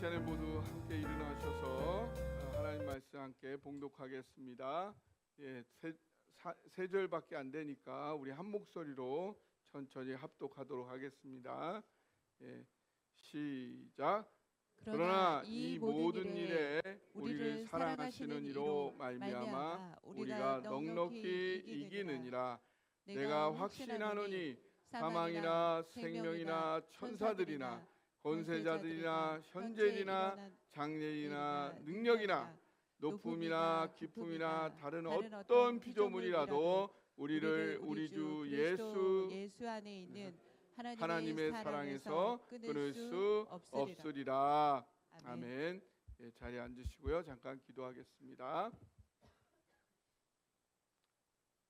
시간에 모두 함께 일어나셔서 하나님 말씀 함께 봉독하겠습니다. 세 절밖에 안 되니까 우리 한 목소리로 천천히 합독하도록 하겠습니다. 시작. 그러나 이 모든 일에 우리를 사랑하시는 이로 말미암아 우리가 넉넉히 이기느니라. 내가 확신하노니 사망이나 생명이나 천사들이나 권세자들이나 현재이나 장래이나 능력이나 높음이나 깊음이나 다른 어떤 피조물이라도 우리를 우리 주 예수 안에 있는 하나님의 사랑에서 끊을 수 없으리라. 아멘. 자리에 앉으시고요. 잠깐 기도하겠습니다.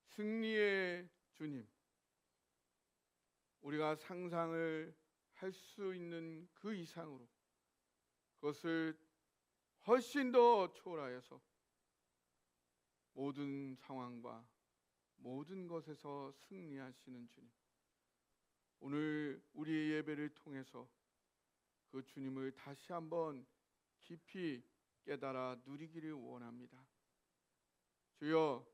승리의 주님, 우리가 상상을 할 수 있는 그 이상으로 그것을 훨씬 더 초월하여서 모든 상황과 모든 것에서 승리하시는 주님, 오늘 우리의 예배를 통해서 그 주님을 다시 한번 깊이 깨달아 누리기를 원합니다. 주여,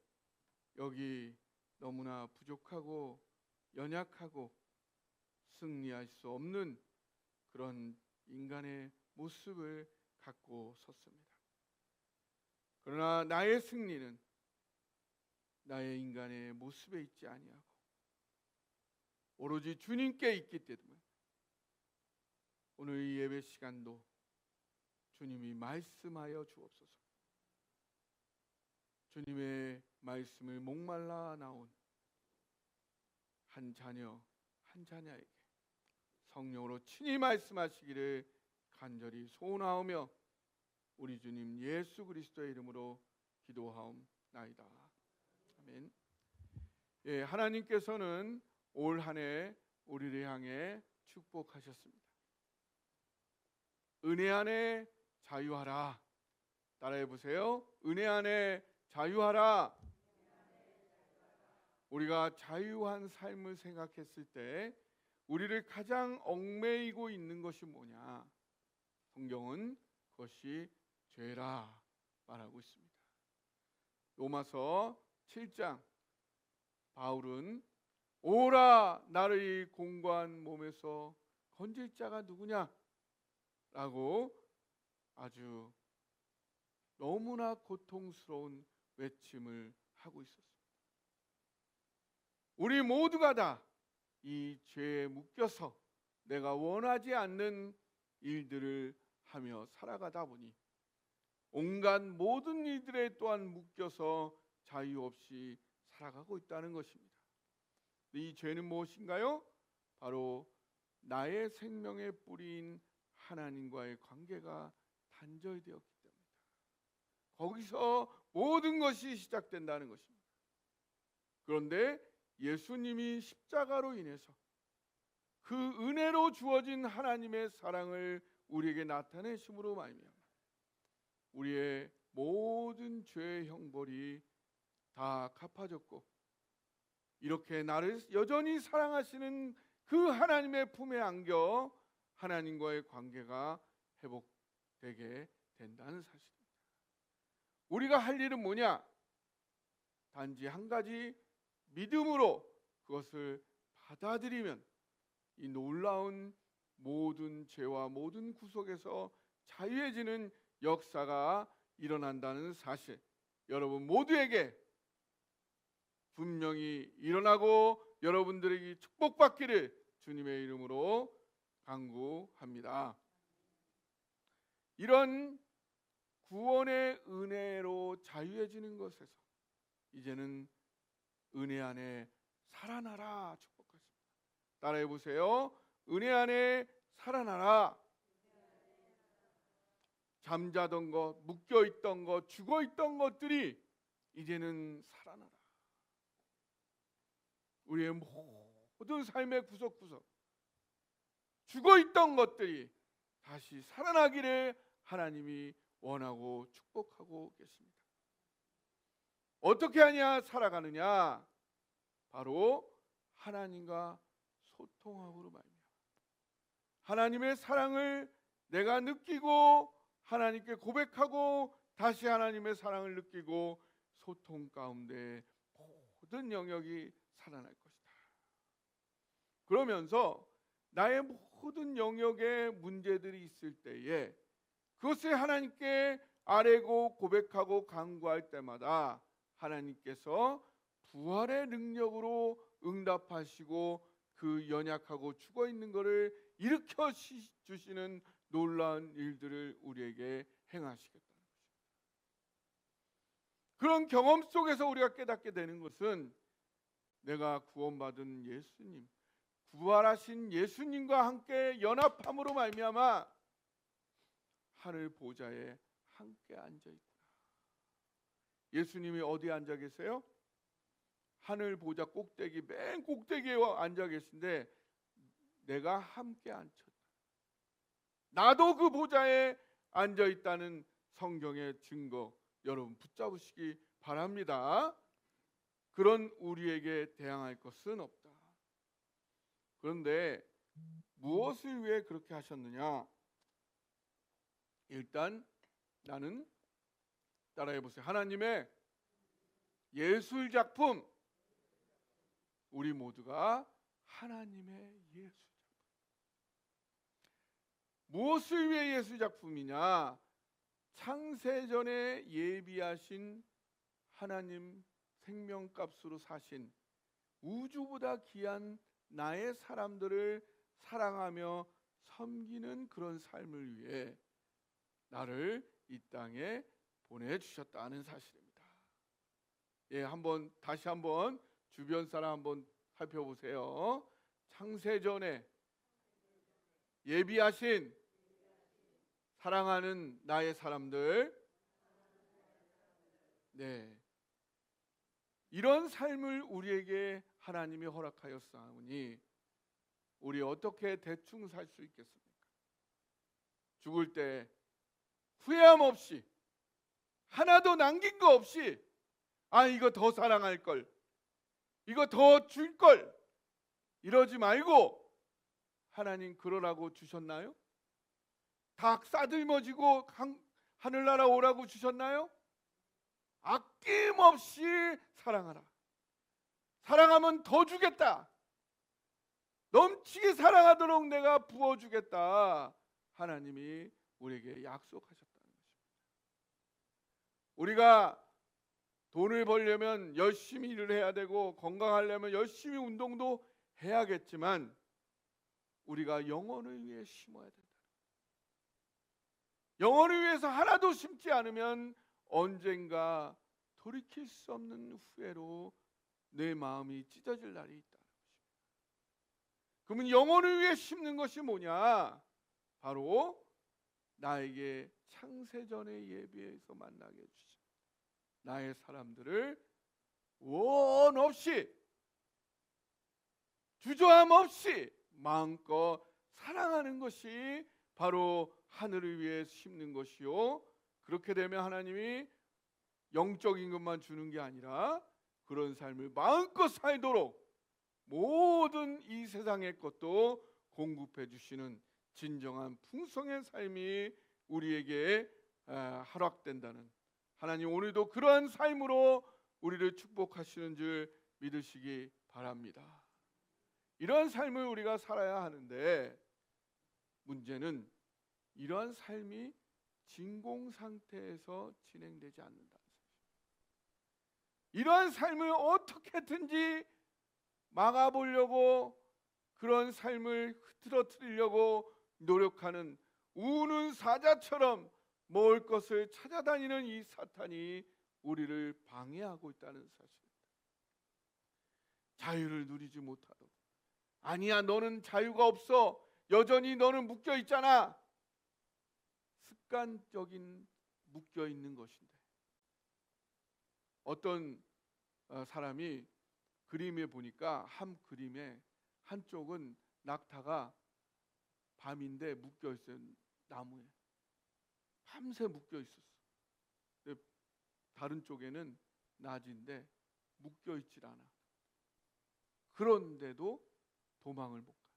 여기 너무나 부족하고 연약하고 승리할 수 없는 그런 인간의 모습을 갖고 섰습니다. 그러나 나의 승리는 나의 인간의 모습에 있지 아니하고 오로지 주님께 있기 때문에 오늘 이 예배 시간도 주님이 말씀하여 주옵소서. 주님의 말씀을 목말라 나온 한 자녀 한 자녀에게 성령으로 친히 말씀하시기를 간절히 소원하오며 우리 주님 예수 그리스도의 이름으로 기도하옵나이다. 아멘. 하나님께서는 올 한 해 우리를 향해 축복하셨습니다. 은혜 안에 자유하라. 따라해 보세요. 은혜 안에 자유하라. 우리가 자유한 삶을 생각했을 때 우리를 가장 얽매이고 있는 것이 뭐냐? 성경은 그것이 죄라 말하고 있습니다. 로마서 7장, 바울은 오라 나를 이 공고한 몸에서 건질 자가 누구냐? 라고 아주 너무나 고통스러운 외침을 하고 있었습니다. 우리 모두가 다 이 죄에 묶여서 내가 원하지 않는 일들을 하며 살아가다 보니 온갖 모든 일들에 또한 묶여서 자유 없이 살아가고 있다는 것입니다. 이 죄는 무엇인가요? 바로 나의 생명의 뿌리인 하나님과의 관계가 단절되었기 때문이다. 거기서 모든 것이 시작된다는 것입니다. 그런데 예수님이 십자가로 인해서 그 은혜로 주어진 하나님의 사랑을 우리에게 나타내심으로 말미암아 우리의 모든 죄의 형벌이 다 갚아졌고 이렇게 나를 여전히 사랑하시는 그 하나님의 품에 안겨 하나님과의 관계가 회복되게 된다는 사실입니다. 우리가 할 일은 뭐냐? 단지 한 가지 믿음으로 그것을 받아들이면 이 놀라운 모든 죄와 모든 구속에서 자유해지는 역사가 일어난다는 사실, 여러분 모두에게 분명히 일어나고 여러분들에게 축복받기를 주님의 이름으로 간구합니다. 이런 구원의 은혜로 자유해지는 것에서 이제는 은혜 안에 살아나라 축복하십니다. 따라해 보세요. 은혜 안에 살아나라. 잠자던 것, 묶여있던 것, 죽어있던 것들이 이제는 살아나라. 우리의 모든 삶의 구석구석 죽어있던 것들이 다시 살아나기를 하나님이 원하고 축복하고 계십니다. 어떻게 하냐 살아가느냐? 바로 하나님과 소통함으로 말미암아 하나님의 사랑을 내가 느끼고 하나님께 고백하고 다시 하나님의 사랑을 느끼고 소통 가운데 모든 영역이 살아날 것이다. 그러면서 나의 모든 영역에 문제들이 있을 때에 그것을 하나님께 아뢰고 고백하고 간구할 때마다 하나님께서 부활의 능력으로 응답하시고 그 연약하고 죽어있는 것을 일으켜 주시는 놀라운 일들을 우리에게 행하시겠다는 것입니다. 그런 경험 속에서 우리가 깨닫게 되는 것은 내가 구원받은 예수님, 부활하신 예수님과 함께 연합함으로 말미암아 하늘 보좌에 함께 앉아 있구나. 예수님이 어디에 앉아 계세요? 하늘 보좌 꼭대기, 맨 꼭대기에 앉아 계신데 내가 함께 앉혔다. 나도 그 보좌에 앉아 있다는 성경의 증거 여러분 붙잡으시기 바랍니다. 그런 우리에게 대항할 것은 없다. 그런데 무엇을 위해 그렇게 하셨느냐? 일단 나는 따라해 보세요. 하나님의 예술 작품. 우리 모두가 하나님의 예술 작품. 무엇을 위해 예술 작품이냐? 창세전에 예비하신 하나님 생명값으로 사신 우주보다 귀한 나의 사람들을 사랑하며 섬기는 그런 삶을 위해 나를 이 땅에 보내주셨다는 사실입니다. 예, 다시 한번 주변 사람 한번 살펴보세요. 창세전에 예비하신 사랑하는 나의 사람들, 네, 이런 삶을 우리에게 하나님이 허락하였사오니 우리 어떻게 대충 살 수 있겠습니까? 죽을 때 후회함 없이 하나도 남긴 거 없이 이거 더 사랑할 걸, 이거 더 줄 걸, 이러지 말고 하나님 그러라고 주셨나요? 다 싸들머지고 하늘나라 오라고 주셨나요? 아낌없이 사랑하라. 사랑하면 더 주겠다. 넘치게 사랑하도록 내가 부어주겠다. 하나님이 우리에게 약속하셨다는 것입니다. 우리가 돈을 벌려면 열심히 일을 해야 되고 건강하려면 열심히 운동도 해야겠지만 우리가 영혼을 위해 심어야 된다. 영혼을 위해서 하나도 심지 않으면 언젠가 돌이킬 수 없는 후회로 내 마음이 찢어질 날이 있다는 것입니다. 그러면 영혼을 위해 심는 것이 뭐냐? 바로 나에게 창세전에 예비해서 만나게 해주신 나의 사람들을 원 없이 주저함 없이 마음껏 사랑하는 것이 바로 하늘을 위해 심는 것이요, 그렇게 되면 하나님이 영적인 것만 주는 게 아니라 그런 삶을 마음껏 살도록 모든 이 세상의 것도 공급해 주시는 진정한 풍성의 삶이 우리에게 허락된다는, 하나님 오늘도 그러한 삶으로 우리를 축복하시는 줄 믿으시기 바랍니다. 이러한 삶을 우리가 살아야 하는데 문제는 이러한 삶이 진공 상태에서 진행되지 않는다는 사실. 이러한 삶을 어떻게든지 막아보려고, 그런 삶을 흐트러뜨리려고 노력하는 우는 사자처럼 먹을 것을 찾아다니는 이 사탄이 우리를 방해하고 있다는 사실입니다. 자유를 누리지 못하도록. 아니야, 너는 자유가 없어. 여전히 너는 묶여 있잖아. 습관적인 묶여 있는 것인데, 어떤 사람이 그림에 보니까 한 그림에 한쪽은 낙타가 밤인데 묶여 있어요. 나무에 밤새 묶여 있었어. 근데 다른 쪽에는 낮인데 묶여 있질 않아. 그런데도 도망을 못 가.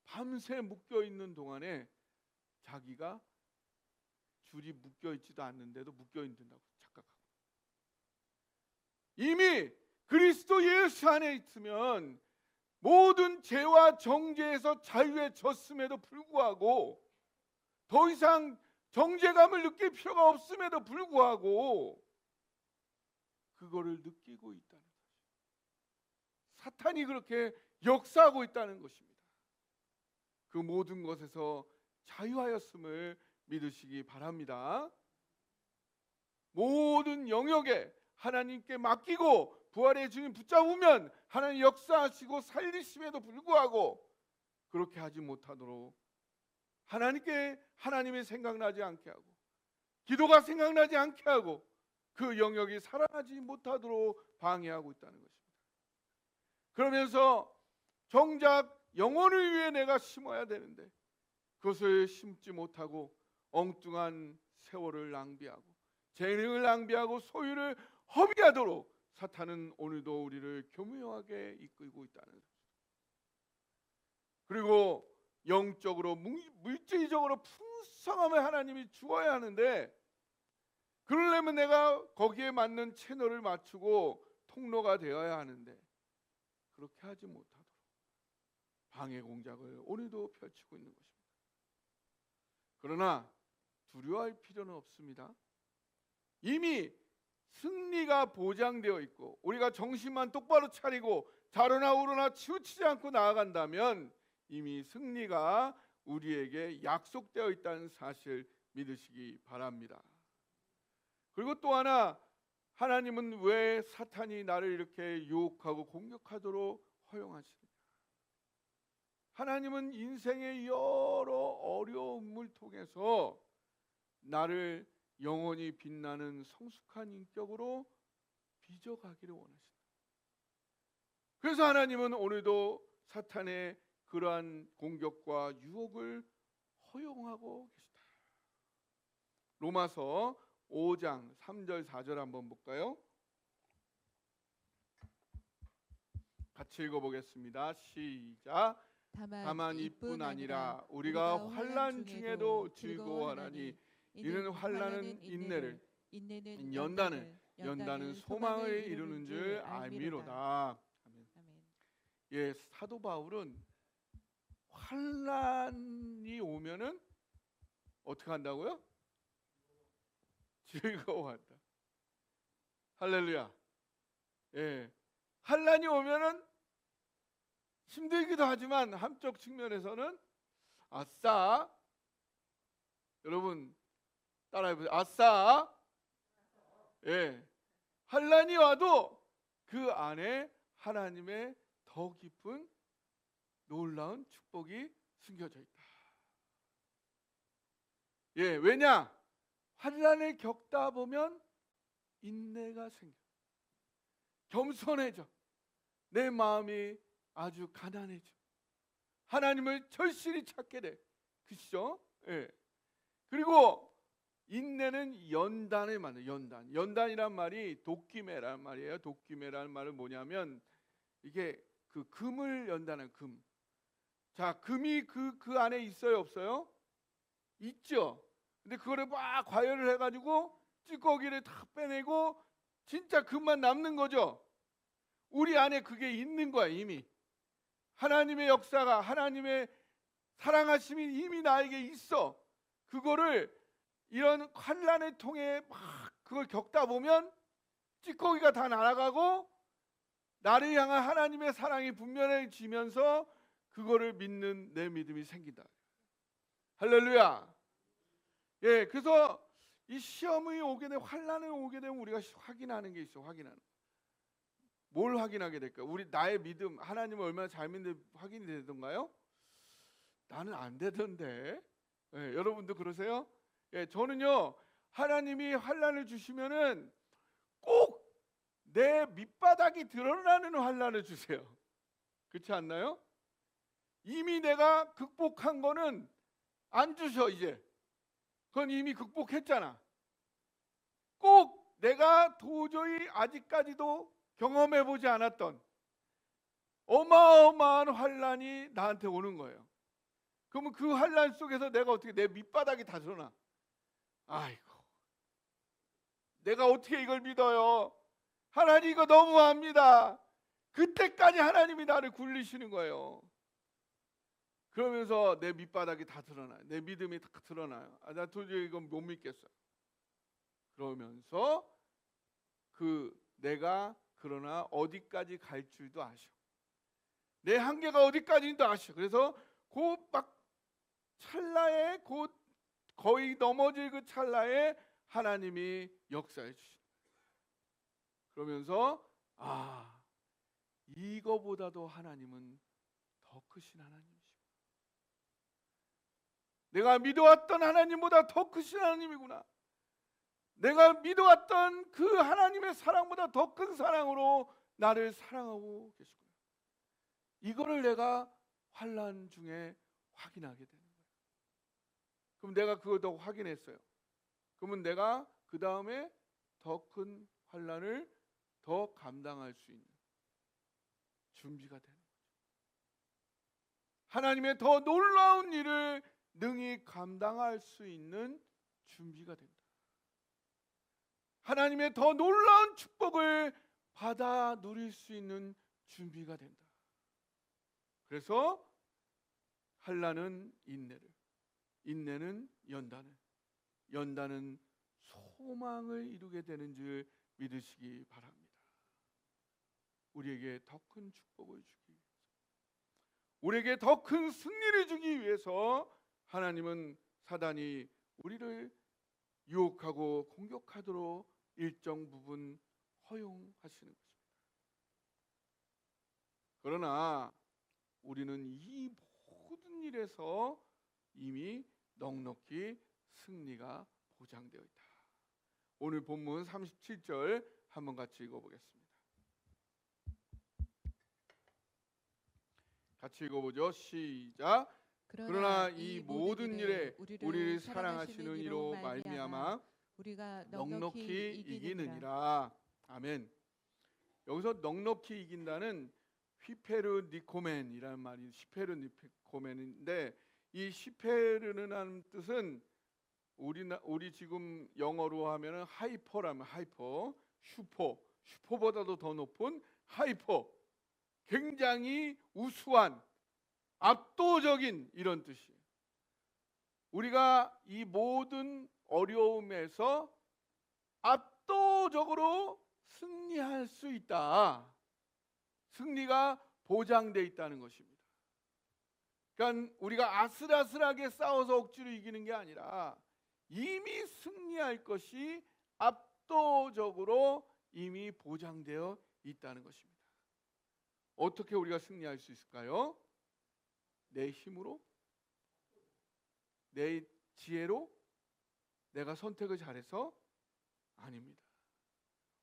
밤새 묶여 있는 동안에 자기가 줄이 묶여 있지도 않는데도 묶여 있는다고 착각하고, 이미 그리스도 예수 안에 있으면 모든 죄와 정죄에서 자유해졌음에도 불구하고 더 이상 정죄감을 느낄 필요가 없음에도 불구하고 그거를 느끼고 있다는 것이죠. 사탄이 그렇게 역사하고 있다는 것입니다. 그 모든 것에서 자유하였음을 믿으시기 바랍니다. 모든 영역에 하나님께 맡기고 부활의 주님 붙잡으면 하나님 역사하시고 살리심에도 불구하고 그렇게 하지 못하도록 하나님의 생각나지 않게 하고 기도가 생각나지 않게 하고 그 영역이 살아나지 못하도록 방해하고 있다는 것입니다. 그러면서 정작 영혼을 위해 내가 심어야 되는데 그것을 심지 못하고 엉뚱한 세월을 낭비하고 재능을 낭비하고 소유를 허비하도록 사탄은 오늘도 우리를 교묘하게 이끌고 있다는 것입니다. 그리고 영적으로 물질적으로 풍성함을 하나님이 주어야 하는데 그러려면 내가 거기에 맞는 채널을 맞추고 통로가 되어야 하는데 그렇게 하지 못하도록 방해 공작을 오늘도 펼치고 있는 것입니다. 그러나 두려워할 필요는 없습니다. 이미 승리가 보장되어 있고 우리가 정신만 똑바로 차리고 자로나 우로나 치우치지 않고 나아간다면 이미 승리가 우리에게 약속되어 있다는 사실 믿으시기 바랍니다. 그리고 또 하나, 하나님은 왜 사탄이 나를 이렇게 유혹하고 공격하도록 허용하시느냐? 하나님은 인생의 여러 어려움을 통해서 나를 영원히 빛나는 성숙한 인격으로 빚어가기를 원하신다. 그래서 하나님은 오늘도 사탄의 그러한 공격과 유혹을 허용하고 계시다. 로마서 5장 3절 4절 한번 볼까요? 같이 읽어보겠습니다. 시작. 다만 이뿐 아니라 우리가 환난 중에도 즐거워하나니 이는 환난은 인내를, 연단은 소망을 이루는 줄 알미로다. 아멘. 예, 사도 바울은 환난이 오면은 어떻게 한다고요? 즐거워한다. 할렐루야. 예, 환난이 오면은 힘들기도 하지만 한쪽 측면에서는 아싸, 여러분 따라해보세요. 아싸. 예, 환난이 와도 그 안에 하나님의 더 깊은 놀라운 축복이 숨겨져 있다. 예, 왜냐? 환난을 겪다 보면 인내가 생겨. 겸손해져. 내 마음이 아주 가난해져. 하나님을 절실히 찾게 돼. 그렇죠? 예. 그리고 인내는 연단을 말해요. 연단이란 말이 도끼매란 말이에요. 도끼매라는 말은 뭐냐면 이게 그 금을 연다는 금. 자, 금이 그 안에 있어요, 없어요? 있죠. 근데 그거를 막 과열을 해가지고 찌꺼기를 다 빼내고 진짜 금만 남는 거죠. 우리 안에 그게 있는 거야 이미. 하나님의 역사가, 하나님의 사랑하심이 이미 나에게 있어. 그거를 이런 환난을 통해 막 그걸 겪다 보면 찌꺼기가 다 날아가고 나를 향한 하나님의 사랑이 분명해지면서 그거를 믿는 내 믿음이 생긴다. 할렐루야. 예, 그래서 이 시험이 오게 되면, 환난이 오게 되면 우리가 확인하는 게 있어. 확인하는. 뭘 확인하게 될까요? 우리 나의 믿음, 하나님을 얼마나 잘 믿는데 확인이 되던가요? 나는 안 되던데. 예, 여러분도 그러세요? 예, 저는요, 하나님이 환난을 주시면은 꼭 내 밑바닥이 드러나는 환난을 주세요. 그렇지 않나요? 이미 내가 극복한 거는 안 주셔. 이제 그건 이미 극복했잖아. 꼭 내가 도저히 아직까지도 경험해보지 않았던 어마어마한 환난이 나한테 오는 거예요. 그러면 그 환란 속에서 내가 어떻게 내 밑바닥이 다 드러나. 아이고, 내가 어떻게 이걸 믿어요? 하나님 이거 너무합니다. 그때까지 하나님이 나를 굴리시는 거예요. 그러면서 내 밑바닥이 다 드러나요. 내 믿음이 다 드러나요. 나 도저히 이건 못 믿겠어요. 그러면서 내가 그러나 어디까지 갈 줄도 아셔. 내 한계가 어디까지인도 아셔. 그래서 막 찰나에 거의 넘어질 그 찰나에 하나님이 역사해 주신. 그러면서 이거보다도 하나님은 더 크신 하나님이시고, 내가 믿어왔던 하나님보다 더 크신 하나님이구나. 내가 믿어왔던 그 하나님의 사랑보다 더 큰 사랑으로 나를 사랑하고 계시구나. 이거를 내가 환난 중에 확인하게 되는 거예요. 그럼 내가 그것도 확인했어요. 그러면 내가 그 다음에 더 큰 환난을 더 감당할 수 있는 준비가 되는 거죠. 하나님의 더 놀라운 일을 능히 감당할 수 있는 준비가 된다. 하나님의 더 놀라운 축복을 받아 누릴 수 있는 준비가 된다. 그래서 환난은 인내를, 인내는 연단을, 연단은 소망을 이루게 되는 줄 믿으시기 바랍니다. 우리에게 더 큰 축복을 주기 위해서, 우리에게 더 큰 승리를 주기 위해서 하나님은 사단이 우리를 유혹하고 공격하도록 일정 부분 허용하시는 것입니다. 그러나 우리는 이 모든 일에서 이미 넉넉히 승리가 보장되어 있다. 오늘 본문 37절 한번 같이 읽어보겠습니다. 같이 읽어보죠. 시작. 그러나 이 모든 일에 우리를 사랑하시는 이로 말미암아 우리가 넉넉히 이기느니라. 아멘. 여기서 넉넉히 이긴다는 휘페르니코멘이라는 말이 휘페르니코멘인데, 이 휘페르는 뜻은 우리 지금 영어로 하면은 하이퍼라면 하이퍼, 슈퍼보다도 더 높은 하이퍼, 굉장히 우수한, 압도적인 이런 뜻이에요. 우리가 이 모든 어려움에서 압도적으로 승리할 수 있다. 승리가 보장되어 있다는 것입니다. 그러니까 우리가 아슬아슬하게 싸워서 억지로 이기는 게 아니라 이미 승리할 것이 압도적으로 이미 보장되어 있다는 것입니다. 어떻게 우리가 승리할 수 있을까요? 내 힘으로? 내 지혜로? 내가 선택을 잘해서? 아닙니다.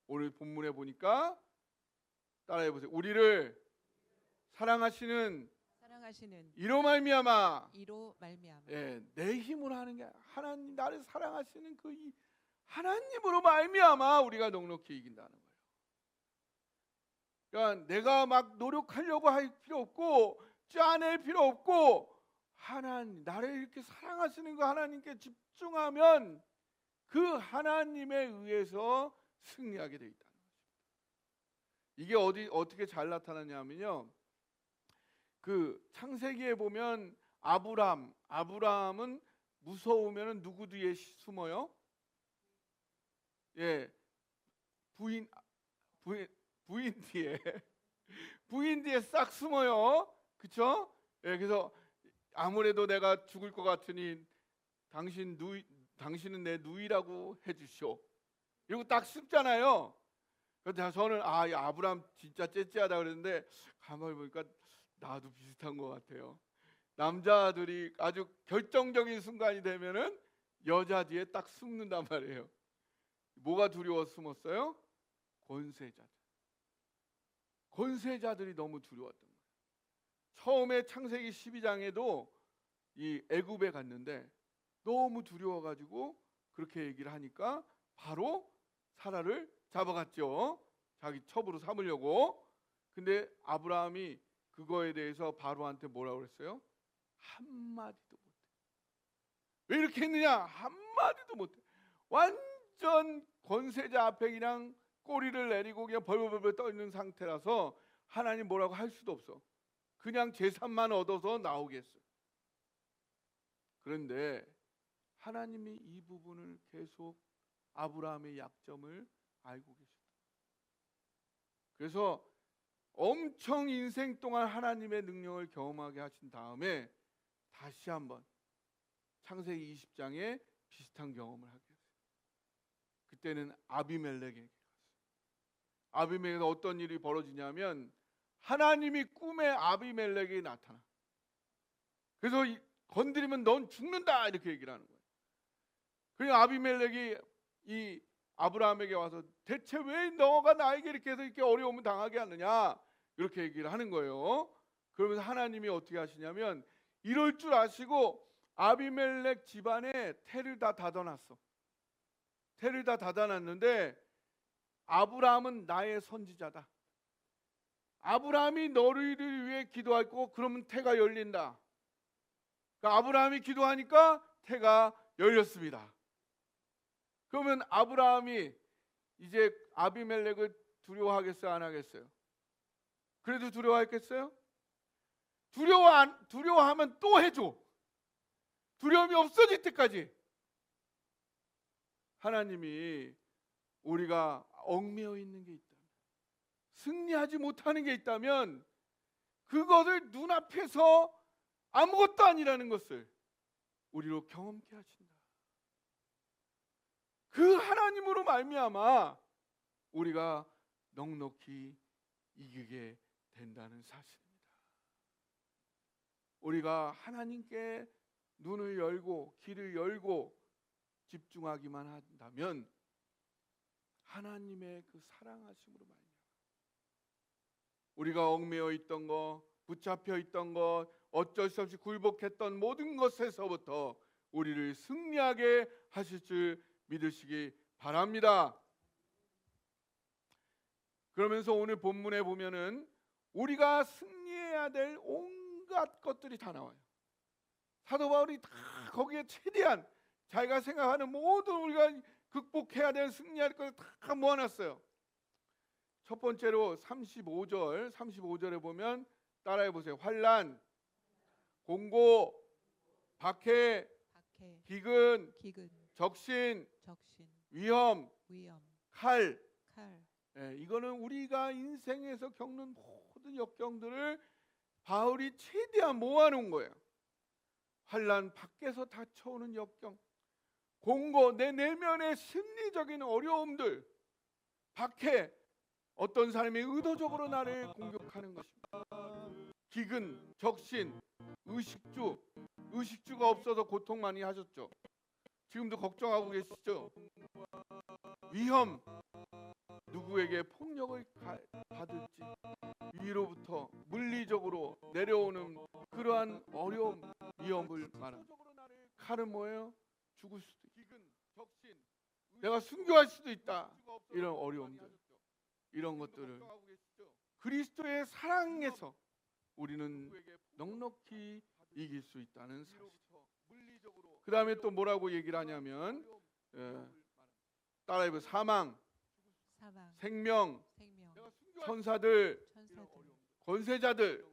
오늘 본문에 보니까 따라해 보세요. 우리를 사랑하시는 이로 말미암아. 예, 내 힘으로 하는 게 하나님 나를 사랑하시는 그 이 하나님으로 말미암아 우리가 넉넉히 이긴다는 거예요. 그러니까 내가 막 노력하려고 할 필요 없고 짜낼 필요 없고, 하나님 나를 이렇게 사랑하시는 그 하나님께 집중하면 그 하나님에 의해서 승리하게 돼 있다는 것입니다. 이게 어떻게 잘 나타나냐면요, 그 창세기에 보면 아브라함은 무서우면 누구 뒤에 숨어요? 예, 부인 뒤에 부인 뒤에 싹 숨어요. 그렇죠? 예, 그래서 아무래도 내가 죽을 것 같으니 당신은 내 누이라고 해주시오. 이러고 딱 숨잖아요. 그래서 저는 이 아브라함 진짜 째째하다 그랬는데 가만히 보니까 나도 비슷한 것 같아요. 남자들이 아주 결정적인 순간이 되면은 여자 뒤에 딱 숨는단 말이에요. 뭐가 두려워서 숨었어요? 권세자들이 너무 두려웠던 거예요. 처음에 창세기 12장에도 이 애굽에 갔는데 너무 두려워가지고 그렇게 얘기를 하니까 바로 사라를 잡아갔죠. 자기 첩으로 삼으려고. 근데 아브라함이 그거에 대해서 바로한테 뭐라고 그랬어요? 한마디도 못해. 왜 이렇게 했느냐? 한마디도 못해. 완전 권세자 앞에 그냥 꼬리를 내리고 그냥 벌벌벌 떠있는 상태라서 하나님 뭐라고 할 수도 없어. 그냥 재산만 얻어서 나오겠어. 그런데 하나님이 이 부분을 계속 아브라함의 약점을 알고 계셨다. 그래서 엄청 인생 동안 하나님의 능력을 경험하게 하신 다음에 다시 한번 창세기 20장에 비슷한 경험을 하게 했어요. 그때는 아비멜렉에게 갔어요. 아비멜렉은 어떤 일이 벌어지냐면 하나님이 꿈에 아비멜렉이 나타나. 그래서 건드리면 넌 죽는다 이렇게 얘기를 하는 거예요. 그리고 아비멜렉이 이 아브라함에게 와서 대체 왜 너가 나에게 이렇게 해서 이렇게 어려움을 당하게 하느냐 이렇게 얘기를 하는 거예요. 그러면서 하나님이 어떻게 하시냐면 이럴 줄 아시고 아비멜렉 집안에 태를 다 닫아놨어. 태를 다 닫아놨는데 아브라함은 나의 선지자다. 아브라함이 너를 위해 기도할 거고 그러면 태가 열린다. 그러니까 아브라함이 기도하니까 태가 열렸습니다. 그러면 아브라함이 이제 아비멜렉을 두려워하겠어요? 안 하겠어요? 그래도 두려워했겠어요? 두려워하면 또 해줘. 두려움이 없어질 때까지. 하나님이 우리가 얽매여 있는 게 있다면, 승리하지 못하는 게 있다면 그것을 눈앞에서 아무것도 아니라는 것을 우리로 경험케 하신다. 그 하나님으로 말미암아 우리가 넉넉히 이기게 된다는 사실입니다. 우리가 하나님께 눈을 열고 귀를 열고 집중하기만 한다면 하나님의 그 사랑하심으로 말미암아 우리가 얽매여 있던 것, 붙잡혀 있던 것, 어쩔 수 없이 굴복했던 모든 것에서부터 우리를 승리하게 하실 줄 믿으시기 바랍니다. 그러면서 오늘 본문에 보면은 우리가 승리해야 될 온갖 것들이 다 나와요. 사도 바울이 다 거기에 최대한 자기가 생각하는 모든 우리가 극복해야 될 승리할 것을 다 모아놨어요. 첫 번째로 35절에 보면 따라해 보세요. 환난, 공고, 박해, 기근, 적신, 위험, 칼. 이거는 우리가 인생에서 겪는 모든 역경들을 바울이 최대한 모아놓은 거예요. 환난, 밖에서 닥쳐오는 역경, 공고, 내 내면의 심리적인 어려움들, 박해, 어떤 사람이 의도적으로 나를 공격하는 것입니다. 기근, 적신, 의식주가 없어서 고통 많이 하셨죠. 지금도 걱정하고 계시죠. 위험, 누구에게 폭력을 받을지, 위로부터 물리적으로 내려오는 그러한 어려움, 위험을 말합니다. 칼은 뭐예요? 죽을 수도 있다. 내가 순교할 수도 있다. 이런 어려움들, 이런 것들을 그리스도의 사랑에서 우리는 넉넉히 이길 수 있다는 사실. 그 다음에 또 뭐라고 얘기를 하냐면 따라해보세요. 사망, 생명, 천사들, 권세자들,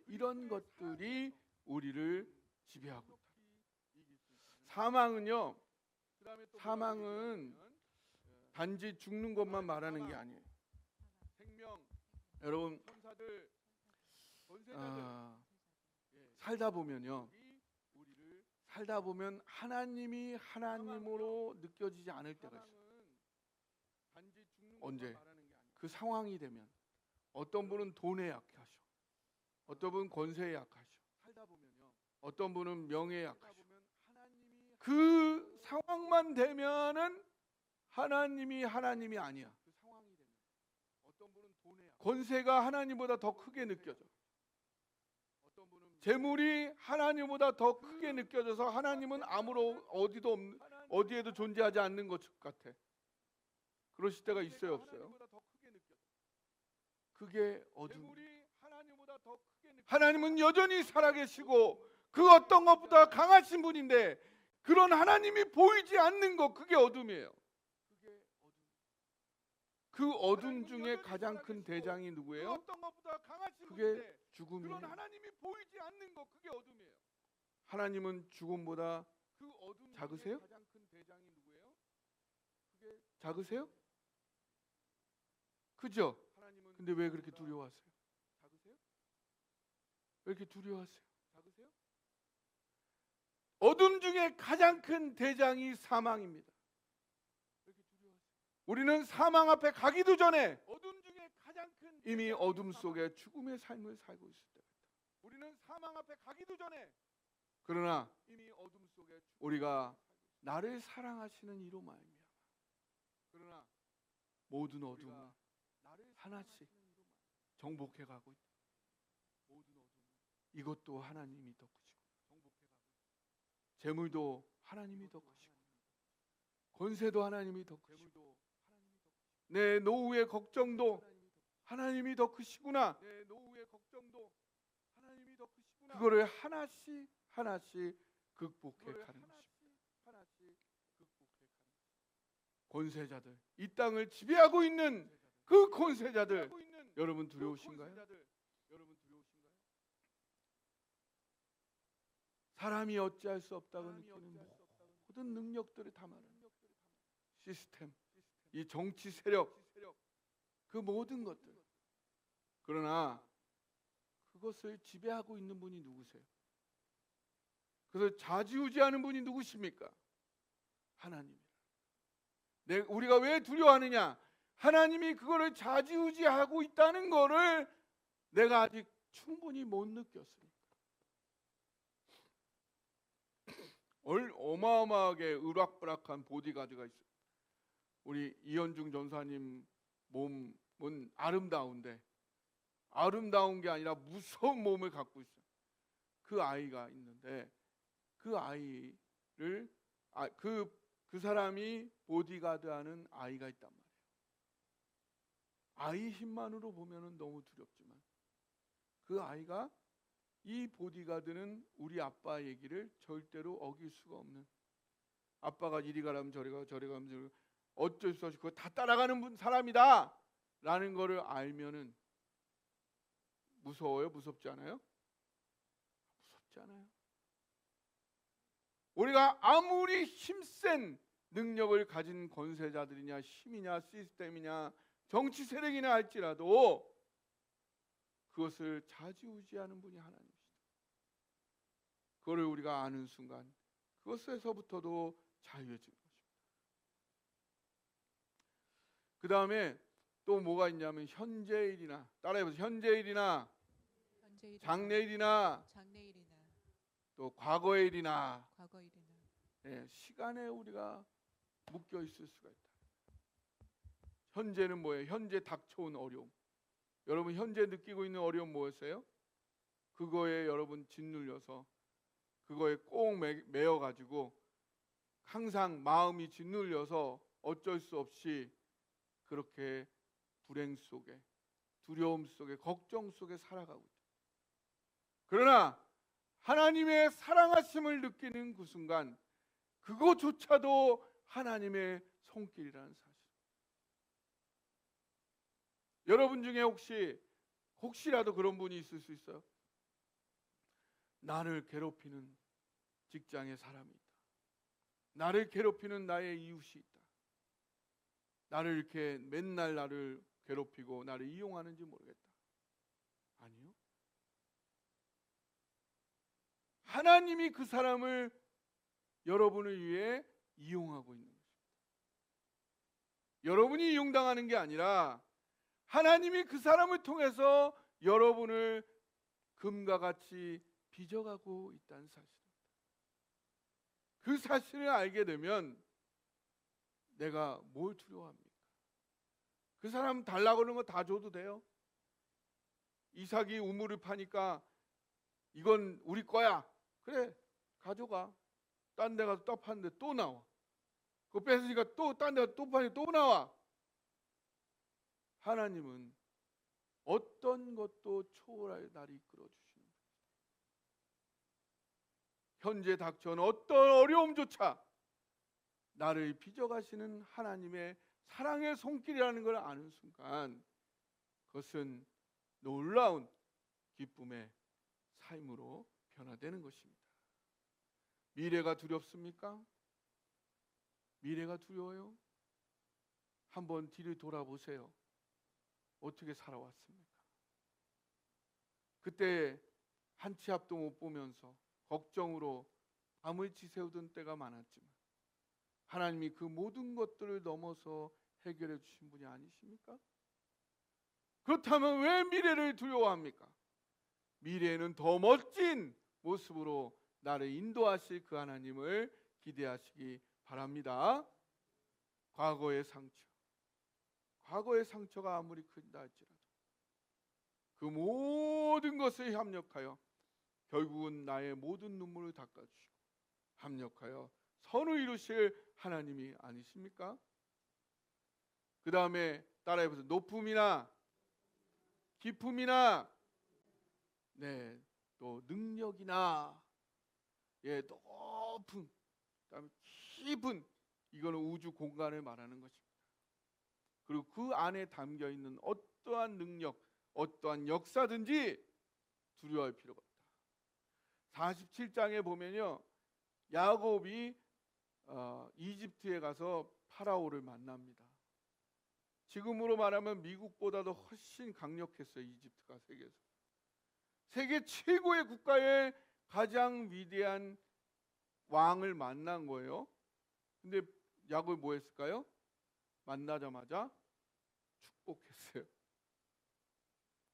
이런 것들이 우리를 지배하고 있다. 사망은 단지 죽는 것만 말하는 게 아니에요. 여러분 살다 보면 하나님이 하나님으로 느껴지지 않을 때가 있어요. 언제? 그 상황이 되면 어떤 분은 돈에 약하셔, 어떤 분은 권세에 약하셔, 어떤 분은 명예에 약하셔. 그 상황만 되면은 하나님이 아니야. 권세가 하나님보다 더 크게 느껴져. 재물이 하나님보다 더 크게 느껴져서 하나님은 어디에도 존재하지 않는 것 같아. 그러실 때가 있어요, 없어요? 그게 어둠. 하나님은 여전히 살아계시고 그 어떤 것보다 강하신 분인데 그런 하나님이 보이지 않는 것, 그게 어둠이에요. 그 어둠 중에 가장 큰 대장이 누구예요? 그게 죽음이에요. 그런 하나님이 보이지 않는 것, 그게 어둠이에요. 하나님은 죽음보다 작으세요? 작으세요? 그죠? 근데 왜 그렇게 두려워하세요? 왜 이렇게 두려워하세요? 어둠 중에 가장 큰 대장이 사망입니다. 우리는 사망 앞에 가기도 전에 이미 어둠 속에 죽음의 삶을 살고 있을 때가 있다. 우리는 사망 앞에 가기도 전에, 그러나 이미 어둠 속에 우리가 나를 사랑하시는 이로 말미암아 그러나 모든 어둠은 하나씩 정복해 가고 있다. 이것도 하나님이 더 크시고, 재물도 하나님이 더 크시고, 권세도 하나님이 더 크시고, 내 노후의 걱정도 하나님이 더 크시구나. 그거를 하나씩 하나씩 극복해 가는 것입니다. 권세자들, 이 땅을 지배하고 있는 그 권세자들, 여러분 두려우신가요? 사람이 어찌할 수 없다고 느끼는 모든 능력들을 다 말하는 시스템, 이 정치 세력, 그 모든 것들. 그러나 그것을 지배하고 있는 분이 누구세요? 그래서 좌지우지하는 분이 누구십니까? 하나님이라. 우리가 왜 두려워하느냐? 하나님이 그거를 좌지우지하고 있다는 거를 내가 아직 충분히 못 느꼈으니까. 어마어마하게 으락부락한 보디가드가 있어요. 우리 이현중 전사님 몸은 아름다운데 아름다운 게 아니라 무서운 몸을 갖고 있어요. 그 아이가 있는데 그 아이를 그 사람이 보디가드하는 아이가 있단 말이에요. 아이 힘만으로 보면은 너무 두렵지만 그 아이가, 이 보디가드는 우리 아빠 얘기를 절대로 어길 수가 없는, 아빠가 이리 가라면 저리 가고 저리 가면 저리 가고 어쩔 수 없이 그거 다 따라가는 사람이다 라는 거를 알면은 무서워요? 무섭지 않아요? 무섭지 않아요. 우리가 아무리 힘센 능력을 가진 권세자들이냐 힘이냐 시스템이냐 정치 세력이나 할지라도 그것을 좌지우지하는 분이 하나님이시다. 그거를 우리가 아는 순간 그것에서부터도 자유해지는 것입니다. 그 다음에 또 뭐가 있냐면 현재일이나, 따라해보세요. 현재일이나 장래일이나 또 과거일이나 예, 시간에 우리가 묶여 있을 수가 있다. 현재는 뭐예요? 현재 닥쳐온 어려움. 여러분 현재 느끼고 있는 어려움 뭐였어요? 그거에 여러분 짓눌려서 그거에 꼭 매여가지고 항상 마음이 짓눌려서 어쩔 수 없이 그렇게 불행 속에, 두려움 속에, 걱정 속에 살아가고 있다. 그러나 하나님의 사랑하심을 느끼는 그 순간 그것조차도 하나님의 손길이라는 사실. 여러분 중에 혹시라도 그런 분이 있을 수 있어요? 나를 괴롭히는 직장의 사람이 있다. 나를 괴롭히는 나의 이웃이 있다. 나를 이렇게 맨날 나를 괴롭히고 나를 이용하는지 모르겠다. 아니요. 하나님이 그 사람을 여러분을 위해 이용하고 있는 것입니다. 여러분이 이용당하는 게 아니라 하나님이 그 사람을 통해서 여러분을 금과 같이 빚어가고 있다는 사실입니다. 그 사실을 알게 되면 내가 뭘 두려워합니까? 그 사람 달라고 하는 거 다 줘도 돼요. 이삭이 우물을 파니까 이건 우리 거야. 그래, 가져가. 딴 데 가서 또 파는데 또 나와. 그거 뺏으니까 또 딴 데 가서 또 파니까 또 나와. 하나님은 어떤 것도 초월할 날이 이끌어 주시는 현재 닥쳐온 어떤 어려움조차 나를 빚어가시는 하나님의 사랑의 손길이라는 걸 아는 순간 그것은 놀라운 기쁨의 삶으로 변화되는 것입니다. 미래가 두렵습니까? 미래가 두려워요? 한번 뒤를 돌아보세요. 어떻게 살아왔습니까? 그때 한 치 앞도 못 보면서 걱정으로 밤을 지새우던 때가 많았지만 하나님이 그 모든 것들을 넘어서 해결해 주신 분이 아니십니까? 그렇다면 왜 미래를 두려워합니까? 미래에는 더 멋진 모습으로 나를 인도하실 그 하나님을 기대하시기 바랍니다. 과거의 상처가 아무리 크다 할지라도 그 모든 것을 협력하여 결국은 나의 모든 눈물을 닦아주시고 합력하여 선을 이루실 하나님이 아니십니까? 그 다음에 따라해보세요. 높음이나 깊음이나 또 능력이나 높은 그다음에 깊은 이거는 우주 공간을 말하는 것입니다. 그리고 그 안에 담겨 있는 어떠한 능력, 어떠한 역사든지 두려워할 필요가 없다. 47장에 보면요, 야곱이 이집트에 가서 파라오를 만납니다. 지금으로 말하면 미국보다도 훨씬 강력했어요. 이집트가 세계에서. 세계 최고의 국가의 가장 위대한 왕을 만난 거예요. 근데 야곱이 뭐 했을까요? 만나자마자 축복했어요.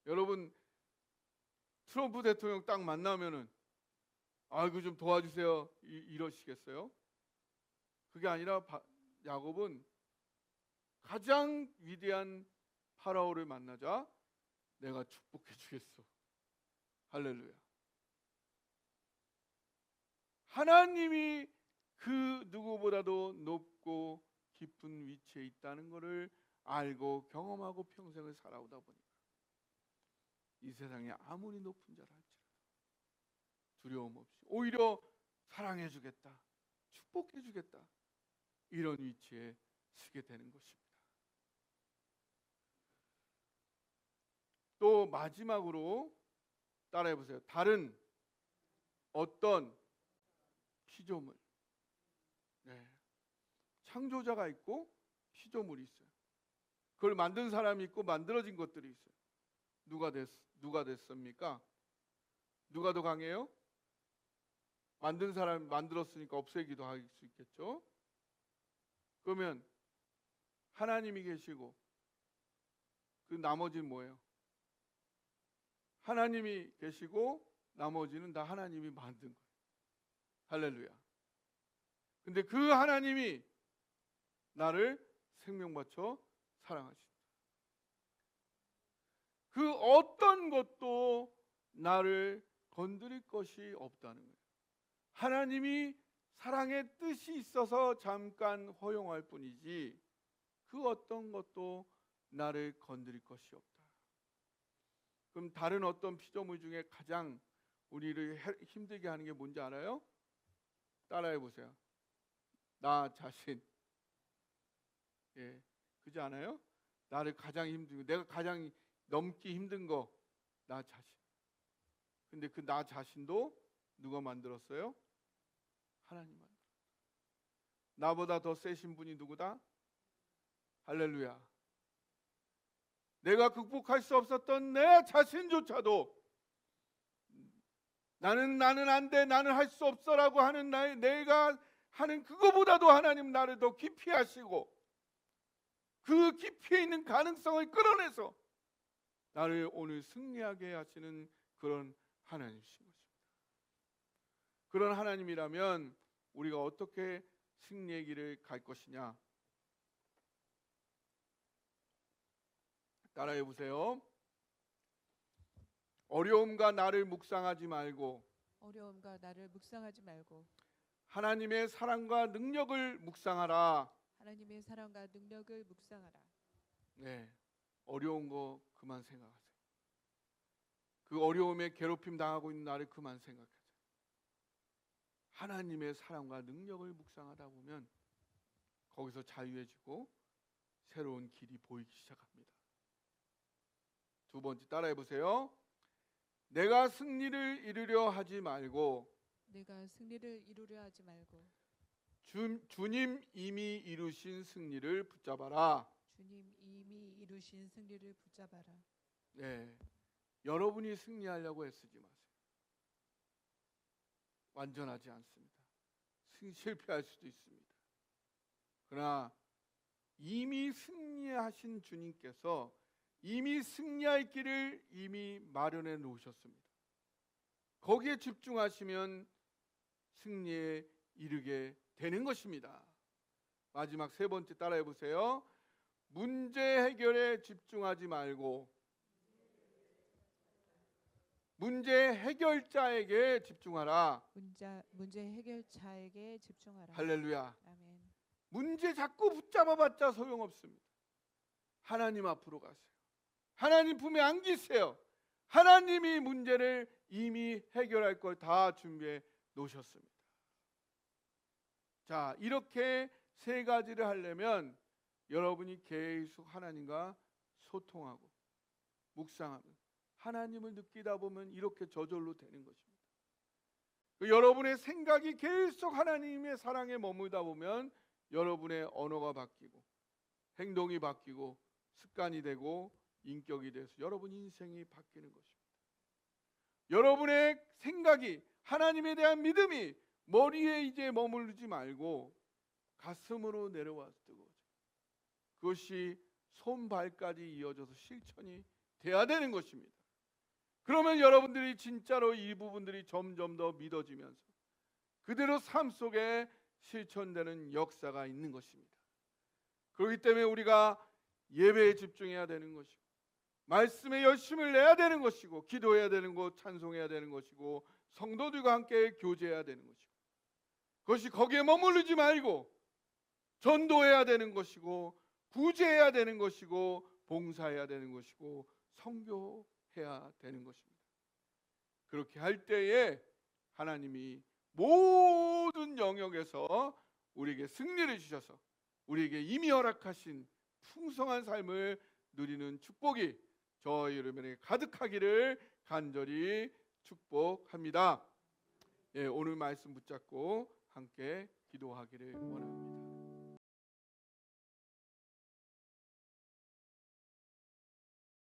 여러분 트럼프 대통령 딱 만나면은 아이고 좀 도와주세요 이러시겠어요? 그게 아니라 야곱은 가장 위대한 파라오를 만나자 내가 축복해 주겠어. 할렐루야. 하나님이 그 누구보다도 높고 깊은 위치에 있다는 것을 알고 경험하고 평생을 살아오다 보니까 이 세상에 아무리 높은 자라 할지라도 두려움 없이 오히려 사랑해 주겠다, 축복해 주겠다, 이런 위치에 서게 되는 것입니다. 또 마지막으로 따라해 보세요. 다른 어떤 피조물. 창조자가 있고 피조물이 있어요. 그걸 만든 사람이 있고 만들어진 것들이 있어요. 누가 됐습니까? 누가 더 강해요? 만든 사람이 만들었으니까 없애기도 할 수 있겠죠. 그러면 하나님이 계시고 그 나머지는 뭐예요? 하나님이 계시고 나머지는 다 하나님이 만든 거예요. 할렐루야. 근데 그 하나님이 나를 생명 바쳐 사랑하신다. 그 어떤 것도 나를 건드릴 것이 없다는 거예요. 하나님이 사랑의 뜻이 있어서 잠깐 허용할 뿐이지 그 어떤 것도 나를 건드릴 것이 없다. 그럼 다른 어떤 피조물 중에 가장 우리를 힘들게 하는 게 뭔지 알아요? 따라해 보세요. 나 자신. 그렇지 않아요? 나를 가장 힘들고 내가 가장 넘기 힘든 거 나 자신. 근데 그 나 자신도 누가 만들었어요? 하나님 만들었다. 나보다 더 세신 분이 누구다? 할렐루야. 내가 극복할 수 없었던 내 자신조차도 나는 안 돼, 나는 할 수 없어라고 하는 내가 하는 그거보다도 하나님 나를 더 깊이 하시고 그 깊이에 있는 가능성을 끌어내서 나를 오늘 승리하게 하시는 그런 하나님이신 것입니다. 그런 하나님이라면 우리가 어떻게 승리의 길을 갈 것이냐? 따라해 보세요. 어려움과 나를 묵상하지 말고 하나님의 사랑과 능력을 묵상하라. 어려운 거 그만 생각하세요. 그 어려움에 괴롭힘 당하고 있는 나를 그만 생각하세요. 하나님의 사랑과 능력을 묵상하다 보면 거기서 자유해지고 새로운 길이 보이기 시작합니다. 두 번째 따라해 보세요. 내가 승리를 이루려 하지 말고 내가 승리를 이루려 하지 말고 주님 이미 이루신 승리를 붙잡아라. 주님 이미 이루신 승리를 붙잡아라. 네, 여러분이 승리하려고 애쓰지 마세요. 완전하지 않습니다. 실패할 수도 있습니다. 그러나 이미 승리하신 주님께서 이미 승리할 길을 이미 마련해 놓으셨습니다. 거기에 집중하시면 승리에 이르게 되는 것입니다. 마지막 세 번째 따라해 보세요. 문제 해결에 집중하지 말고 문제 해결자에게 집중하라. 문제 해결자에게 집중하라. 할렐루야. 아멘. 문제 자꾸 붙잡아봤자 소용없습니다. 하나님 앞으로 가세요. 하나님 품에 안기세요. 하나님이 문제를 이미 해결할 걸 다 준비해 놓으셨습니다. 자, 이렇게 세 가지를 하려면 여러분이 계속 하나님과 소통하고 묵상하면 하나님을 느끼다 보면 이렇게 저절로 되는 것입니다. 여러분의 생각이 계속 하나님의 사랑에 머물다 보면 여러분의 언어가 바뀌고 행동이 바뀌고 습관이 되고 인격이 돼서 여러분 인생이 바뀌는 것입니다. 여러분의 생각이 하나님에 대한 믿음이 머리에 이제 머무르지 말고 가슴으로 내려와서 뜨거워져. 그것이 손발까지 이어져서 실천이 돼야 되는 것입니다. 그러면 여러분들이 진짜로 이 부분들이 점점 더 믿어지면서 그대로 삶 속에 실천되는 역사가 있는 것입니다. 그렇기 때문에 우리가 예배에 집중해야 되는 것이고 말씀에 열심을 내야 되는 것이고 기도해야 되는 것, 찬송해야 되는 것이고 성도들과 함께 교제해야 되는 것이고 그것이 거기에 머무르지 말고 전도해야 되는 것이고 구제해야 되는 것이고 봉사해야 되는 것이고 선교해야 되는 것입니다. 그렇게 할 때에 하나님이 모든 영역에서 우리에게 승리를 주셔서 우리에게 이미 허락하신 풍성한 삶을 누리는 축복이 저희 여러분에게 가득하기를 간절히 축복합니다. 예, 오늘 말씀 붙잡고 함께 기도하기를 원합니다.